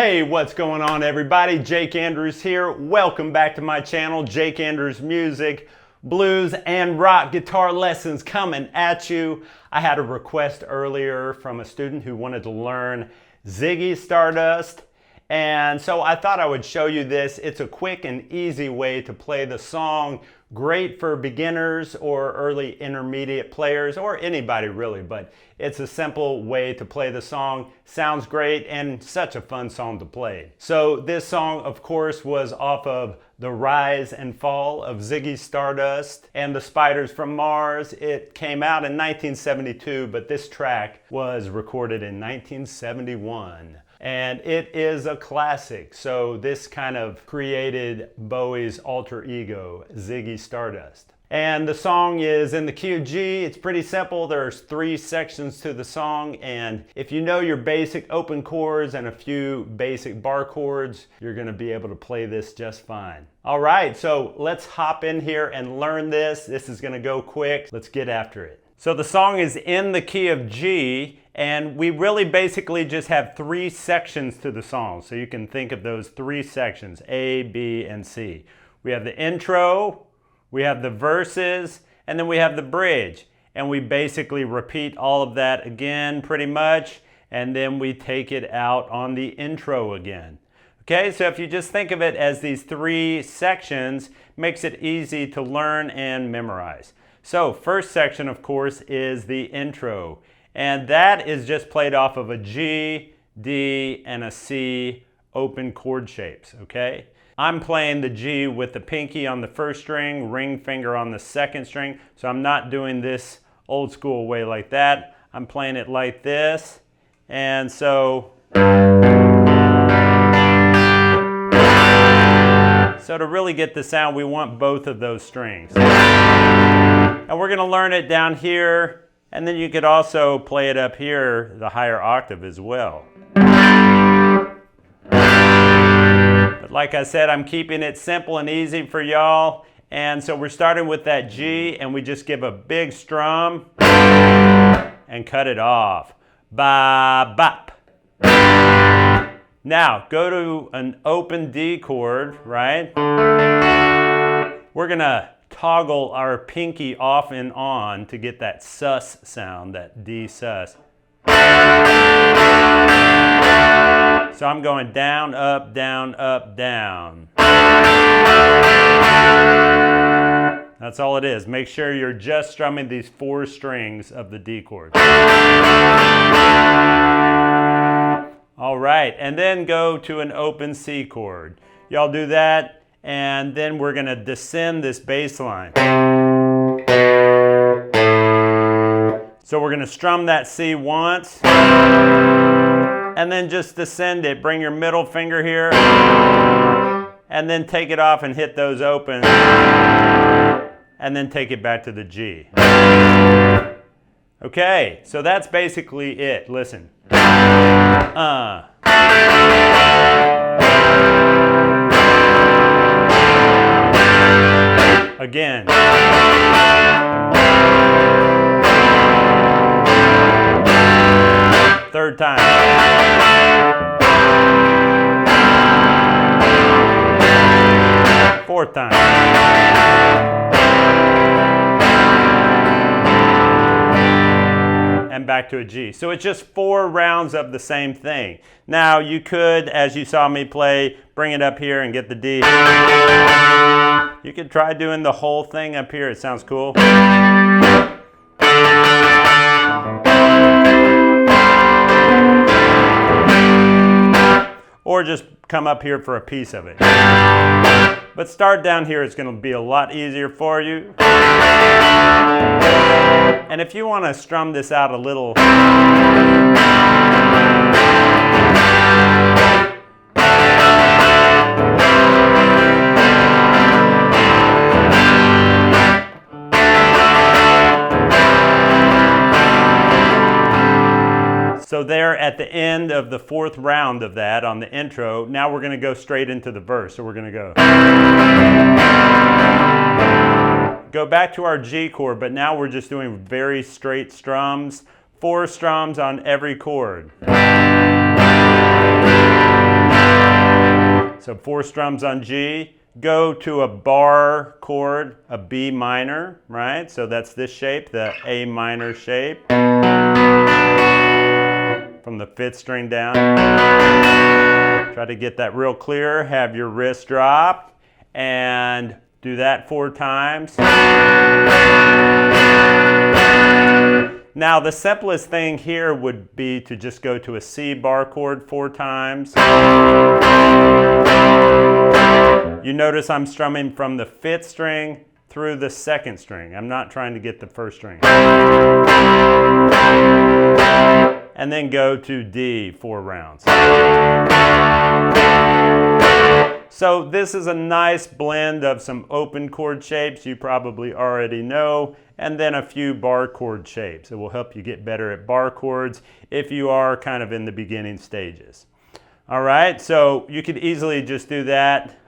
Hey, what's going on everybody? Jake Andrews here. Welcome back to my channel, Jake Andrews Music, Blues and Rock Guitar Lessons coming at you. I had a request earlier from a student who wanted to learn Ziggy Stardust, and so I thought I would show you this. It's a quick and easy way to play the song. Great for beginners or early intermediate players or anybody really, but it's a simple way to play the song. Sounds great and such a fun song to play. So this song, of course, was off of The Rise and Fall of Ziggy Stardust and the Spiders from Mars. It came out in 1972, but this track was recorded in 1971. And it is a classic, so this kind of created Bowie's alter ego, Ziggy Stardust. And the song is in the key of G. It's pretty simple. There's 3 sections to the song, and if you know your basic open chords and a few basic bar chords, you're going to be able to play this just fine. All right, so let's hop in here and learn this. This is going to go quick. Let's get after it. So the song is in the key of G, and we really basically just have 3 sections to the song. So you can think of those 3 sections, A, B, and C. We have the intro, we have the verses, and then we have the bridge. And we basically repeat all of that again pretty much, and then we take it out on the intro again. Okay, so if you just think of it as these 3 sections, makes it easy to learn and memorize. So first section, of course, is the intro. And that is just played off of a G, D, and a C open chord shapes, okay? I'm playing the G with the pinky on the first string, ring finger on the second string, so I'm not doing this old school way like that. I'm playing it like this, and so to really get the sound, we want both of those strings. And we're gonna learn it down here, and then you could also play it up here, the higher octave as well. But like I said, I'm keeping it simple and easy for y'all. And so we're starting with that G, and we just give a big strum and cut it off. Ba, bop. Now, go to an open D chord, right? We're gonna toggle our pinky off and on to get that sus sound, that D sus. So I'm going down, up, down, up, down. That's all it is. Make sure you're just strumming these 4 strings of the D chord. All right, and then go to an open C chord. Y'all do that, and then we're gonna descend this bass line. So we're gonna strum that C once, and then just descend it. Bring your middle finger here, and then take it off and hit those opens, and then take it back to the G. Okay, so that's basically it. Listen. Again. Third time. Fourth time. And back to a G. So it's just 4 rounds of the same thing. Now you could, as you saw me play, bring it up here and get the D. You could try doing the whole thing up here. It sounds cool. Or just come up here for a piece of it. But start down here. It's going to be a lot easier for you. And if you want to strum this out a little, so there at the end of the 4th round of that on the intro, now we're going to go straight into the verse. So we're going to go back to our G chord, but now we're just doing very straight strums, 4 strums on every chord. So 4 strums on G, go to a bar chord, a B minor, right? So that's this shape, the A minor shape. From the 5th string down. Try to get that real clear, have your wrist drop, and do that 4 times. Now the simplest thing here would be to just go to a C bar chord 4 times. You notice I'm strumming from the 5th string through the 2nd string. I'm not trying to get the 1st string. And then go to D 4 rounds. So this is a nice blend of some open chord shapes you probably already know, and then a few bar chord shapes. It will help you get better at bar chords if you are kind of in the beginning stages. All right, so you could easily just do that.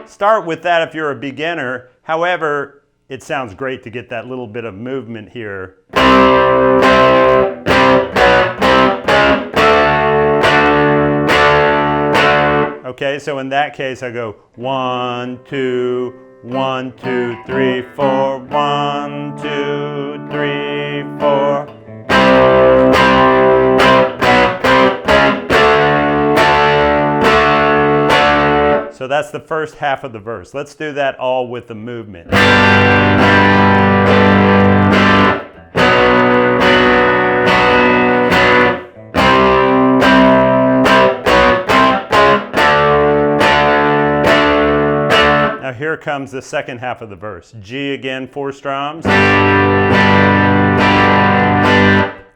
Start with that if you're a beginner. However, it sounds great to get that little bit of movement here. Okay, so in that case I go 1, 2, 1, 2, 3, 4, 1, 2, 3, 4. So that's the first half of the verse. Let's do that all with the movement. Now here comes the second half of the verse. G again, 4 strums.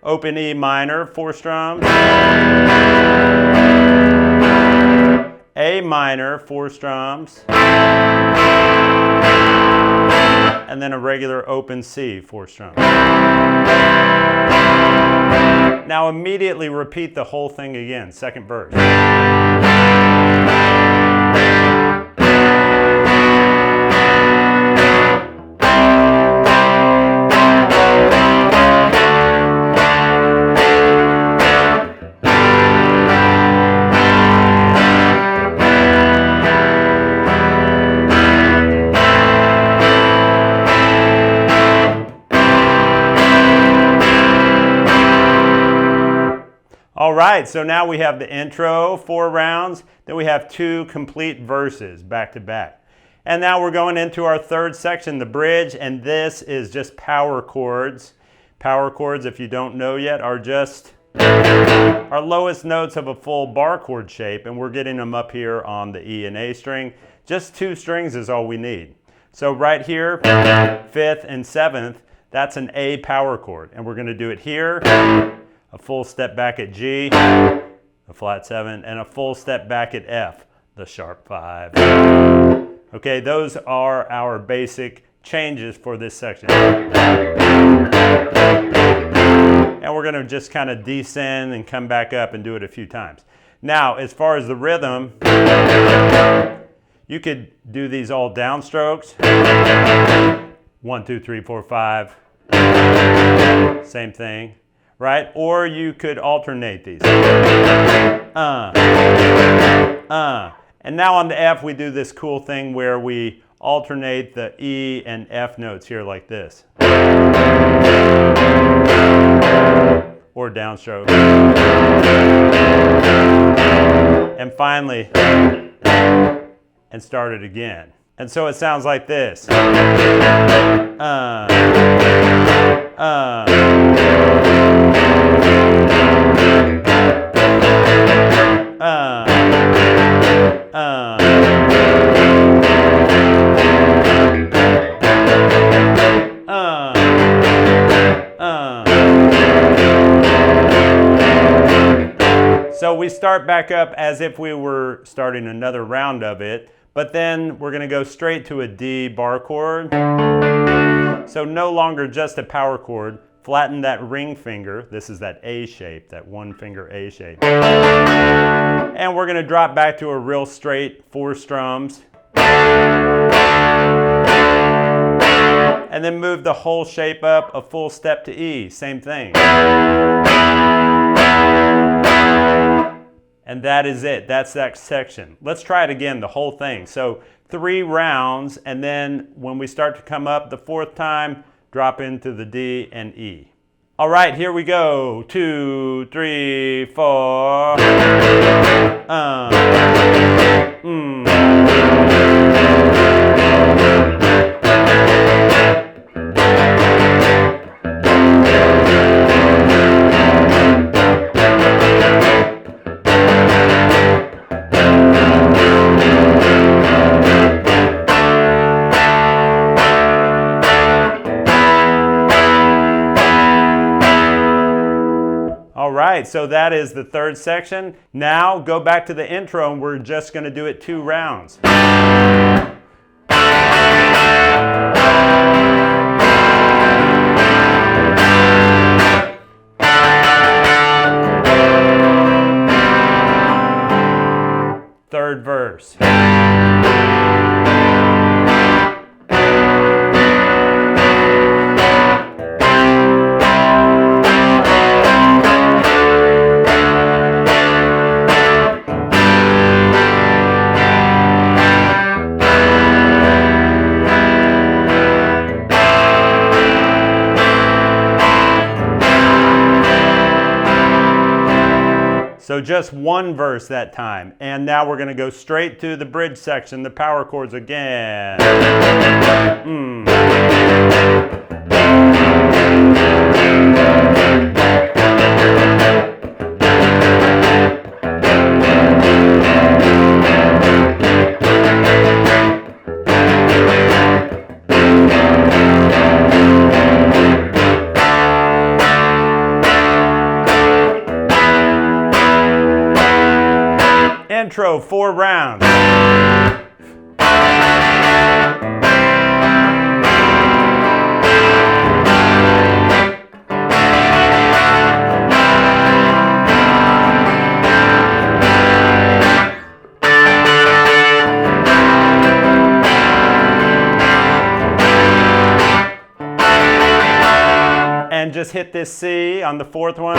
Open E minor, 4 strums. A minor, 4 strums. And then a regular open C, 4 strums. Now immediately repeat the whole thing again, second verse. All right, so now we have the intro, 4 rounds, then we have 2 complete verses back to back. And now we're going into our third section, the bridge, and this is just power chords. Power chords, if you don't know yet, are just our lowest notes of a full bar chord shape, and we're getting them up here on the E and A string. Just 2 strings is all we need. So right here, 5th and 7th, that's an A power chord, and we're going to do it here. A full step back at G, a flat 7, and a full step back at F, the sharp 5. Okay, those are our basic changes for this section. And we're going to just kind of descend and come back up and do it a few times. Now, as far as the rhythm, you could do these all downstrokes. 1, 2, 3, 4, 5. Same thing. Right? Or you could alternate these. And now on the F, we do this cool thing where we alternate the E and F notes here like this. Or downstroke. And finally, and start it again. And so it sounds like this. So we start back up as if we were starting another round of it, but then we're going to go straight to a D bar chord. So no longer just a power chord. Flatten that ring finger. This is that A shape, that 1 finger A shape. And we're going to drop back to a real straight 4 strums. And And then move the whole shape up a full step to E, same thing. And that is it, that's that section. Let's try it again, the whole thing. So 3 rounds, and then when we start to come up the 4th time, drop into the D and E. All right, here we go. 2, 3, 4. All right, so that is the 3rd section. Now go back to the intro and we're just going to do it 2 rounds. Third verse. So just 1 verse that time. And now we're going to go straight to the bridge section, the power chords again. Intro, 4 rounds. And just hit this C on the 4th one.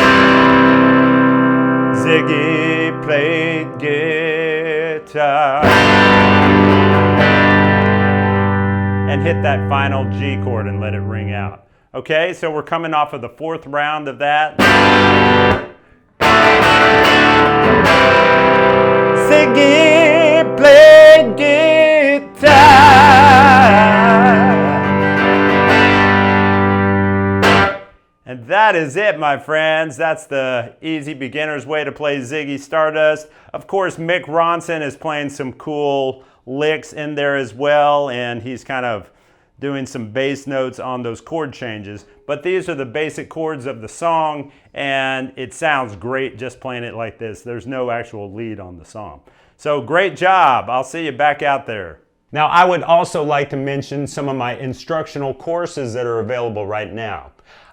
Ziggy played guitar. And hit that final G chord and let it ring out. Okay, so we're coming off of the 4th round of that. Ziggy played guitar. And that is it, my friends. That's the easy beginner's way to play Ziggy Stardust. Of course, Mick Ronson is playing some cool licks in there as well, and he's kind of doing some bass notes on those chord changes. But these are the basic chords of the song, and it sounds great just playing it like this. There's no actual lead on the song. So great job. I'll see you back out there. Now, I would also like to mention some of my instructional courses that are available right now.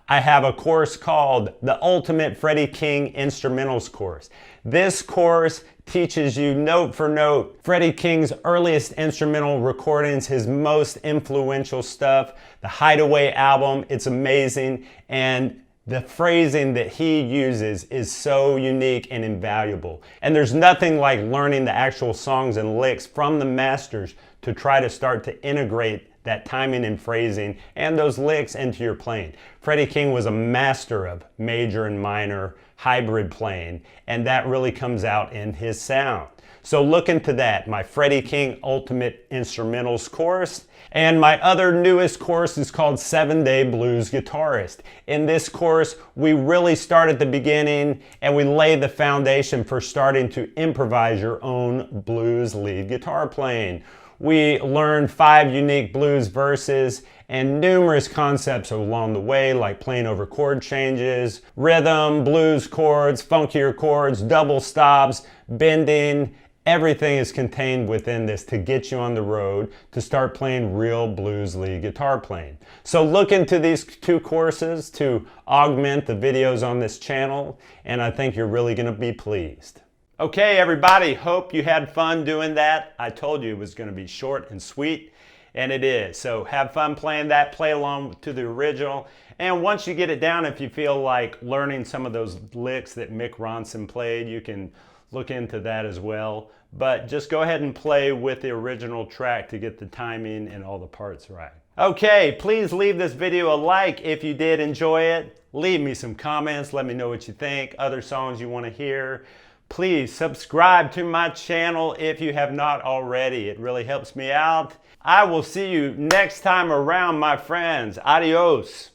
I have a course called the Ultimate Freddie King Instrumentals course. This course teaches you note for note Freddie King's earliest instrumental recordings, his most influential stuff, the Hideaway album. It's amazing, and the phrasing that he uses is so unique and invaluable. And there's nothing like learning the actual songs and licks from the masters to try to start to integrate that timing and phrasing and those licks into your playing. Freddie King was a master of major and minor hybrid playing, and that really comes out in his sound. So look into that, my Freddie King Ultimate Instrumentals course. And my other newest course is called 7-Day Blues Guitarist. In this course, we really start at the beginning and we lay the foundation for starting to improvise your own blues lead guitar playing. We learn 5 unique blues verses and numerous concepts along the way, like playing over chord changes, rhythm, blues chords, funkier chords, double stops, bending. Everything is contained within this to get you on the road to start playing real blues lead guitar playing. So look into these 2 courses to augment the videos on this channel, and I think you're really going to be pleased. Okay, everybody, hope you had fun doing that. I told you it was going to be short and sweet. and it is. So have fun playing that, play along to the original. And once you get it down, if you feel like learning some of those licks that Mick Ronson played, you can look into that as well. But just go ahead and play with the original track to get the timing and all the parts right. Okay, please leave this video a like if you did enjoy it. Leave me some comments, let me know what you think, other songs you want to hear. Please subscribe to my channel if you have not already. It really helps me out. I will see you next time around, my friends. Adios.